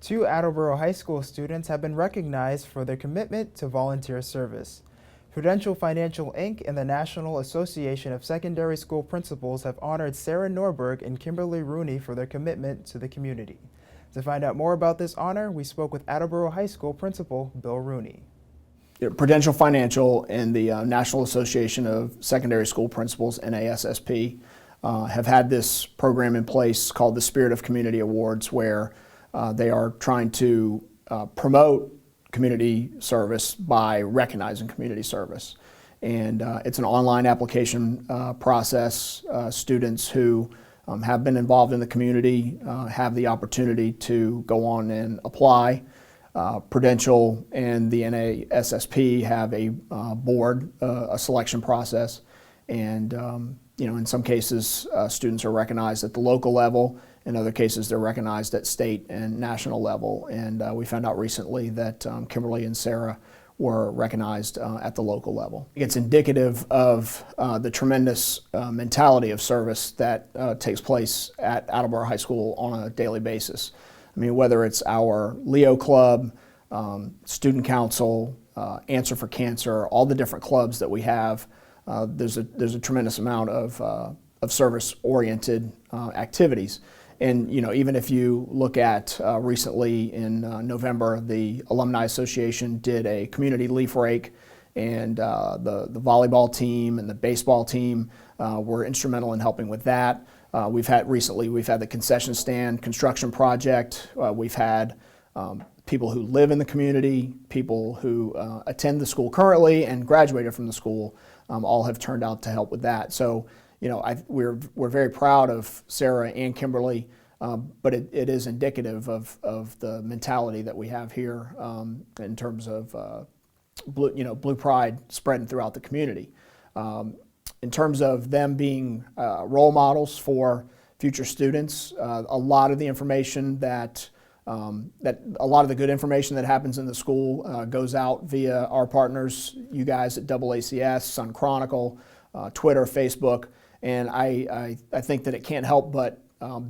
Two Attleboro High School students have been recognized for their commitment to volunteer service. Prudential Financial Inc. and the National Association of Secondary School Principals have honored Sarah Nordberg and Kimberly Runey for their commitment to the community. To find out more about this honor, we spoke with Attleboro High School Principal Bill Runey. Prudential Financial and the National Association of Secondary School Principals, NASSP, have had this program in place called the Spirit of Community Awards, where they are trying to promote community service by recognizing community service. And it's an online application process. Students who have been involved in the community have the opportunity to go on and apply. Prudential and the NASSP have a board, a selection process, and in some cases students are recognized at the local level. In other cases, they're recognized at state and national level. And we found out recently that Kimberly and Sarah were recognized at the local level. It's indicative of the tremendous mentality of service that takes place at Attleboro High School on a daily basis. I mean, whether it's our Leo Club, Student Council, Answer for Cancer, all the different clubs that we have, there's a tremendous amount of service-oriented activities. And even if you look at recently in November, the Alumni Association did a community leaf rake, and the volleyball team and the baseball team were instrumental in helping with that. We've had the concession stand construction project. We've had people who live in the community, people who attend the school currently and graduated from the school, all have turned out to help with that. So we're very proud of Sarah and Kimberly, but it is indicative of the mentality that we have here in terms of blue pride spreading throughout the community. In terms of them being role models for future students, a lot of the information a lot of the good information that happens in the school goes out via our partners, you guys at AACS, Sun Chronicle, Twitter, Facebook, and I think that it can't help but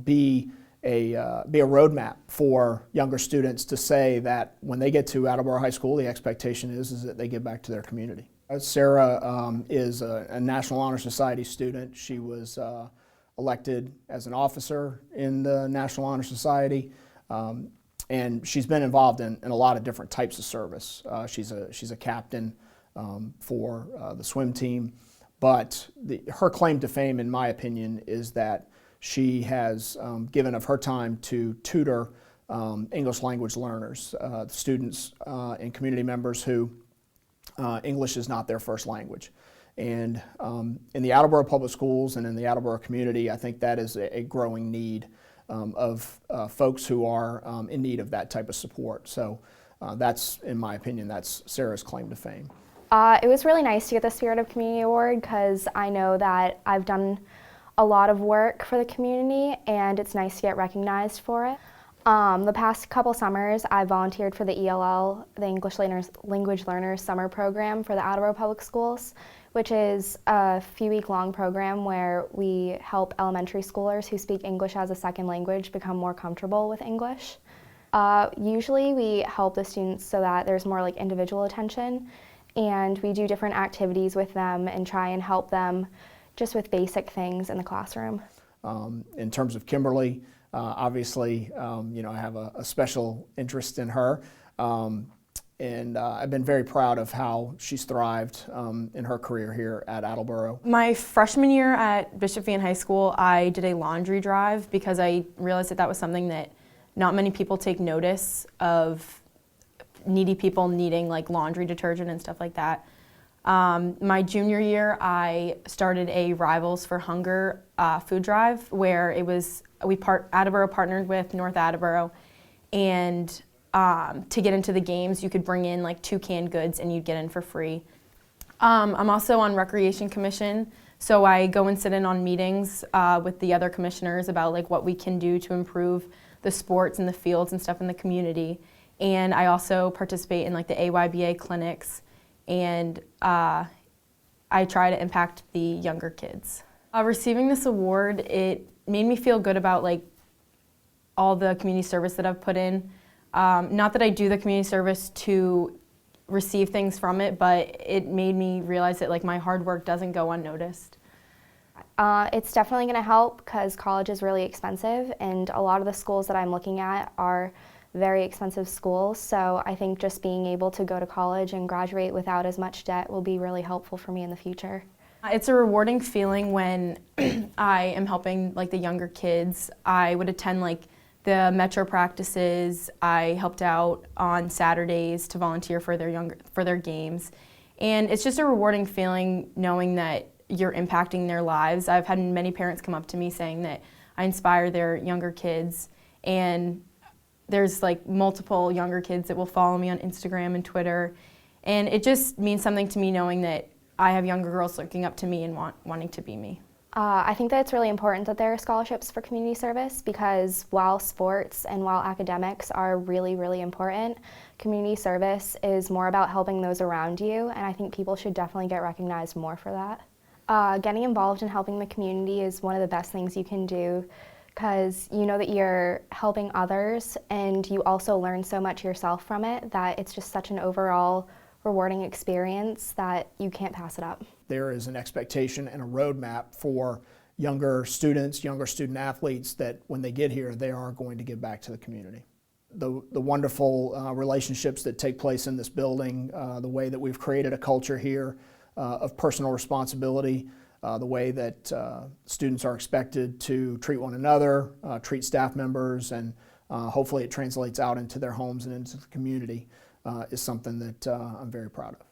be a roadmap for younger students to say that when they get to Attleboro High School, the expectation is that they give back to their community. Sarah is a National Honor Society student. She was elected as an officer in the National Honor Society, and she's been involved in a lot of different types of service. She's a captain for the swim team, but her claim to fame, in my opinion, is that she has given of her time to tutor English language learners, students and community members who English is not their first language. And in the Attleboro Public Schools and in the Attleboro community, I think that is a growing need of folks who are in need of that type of support. So that's, in my opinion, that's Sarah's claim to fame. It was really nice to get the Spirit of Community Award because I know that I've done a lot of work for the community and it's nice to get recognized for it. The past couple summers, I volunteered for the ELL, the English Language Learners Summer Program for the Attleboro Public Schools, which is a few-week-long program where we help elementary schoolers who speak English as a second language become more comfortable with English. Usually we help the students so that there's more individual attention, and we do different activities with them and try and help them just with basic things in the classroom. In terms of Kimberly, obviously, I have a special interest in her, and I've been very proud of how she's thrived in her career here at Attleboro. My freshman year at Bishop Van High School, I did a laundry drive because I realized that was something that not many people take notice of, needy people needing laundry detergent and stuff like that. My junior year, I started a Rivals for Hunger food drive where Attleboro partnered with North Attleboro, and to get into the games, you could bring in 2 canned goods and you'd get in for free. I'm also on Recreation Commission, so I go and sit in on meetings with the other commissioners about what we can do to improve the sports and the fields and stuff in the community. And I also participate in the AYBA clinics, and I try to impact the younger kids. Receiving this award, it made me feel good about all the community service that I've put in. Not that I do the community service to receive things from it, but it made me realize that like my hard work doesn't go unnoticed. It's definitely going to help because college is really expensive, and a lot of the schools that I'm looking at are very expensive schools. So I think just being able to go to college and graduate without as much debt will be really helpful for me in the future. It's a rewarding feeling when I am helping like the younger kids. I would attend like the metro practices. I helped out on Saturdays to volunteer for their games, and it's just a rewarding feeling knowing that you're impacting their lives. I've had many parents come up to me saying that I inspire their younger kids, and there's like multiple younger kids that will follow me on Instagram and Twitter, and it just means something to me knowing that I have younger girls looking up to me and wanting to be me. I think that it's really important that there are scholarships for community service because while sports and while academics are really, really important, community service is more about helping those around you, and I think people should definitely get recognized more for that. Getting involved in helping the community is one of the best things you can do because you know that you're helping others and you also learn so much yourself from it that it's just such an overall rewarding experience that you can't pass it up. There is an expectation and a roadmap for younger students, younger student athletes that when they get here, they are going to give back to the community. The wonderful relationships that take place in this building, the way that we've created a culture here of personal responsibility, the way that students are expected to treat one another, treat staff members, and hopefully it translates out into their homes and into the community is something that I'm very proud of.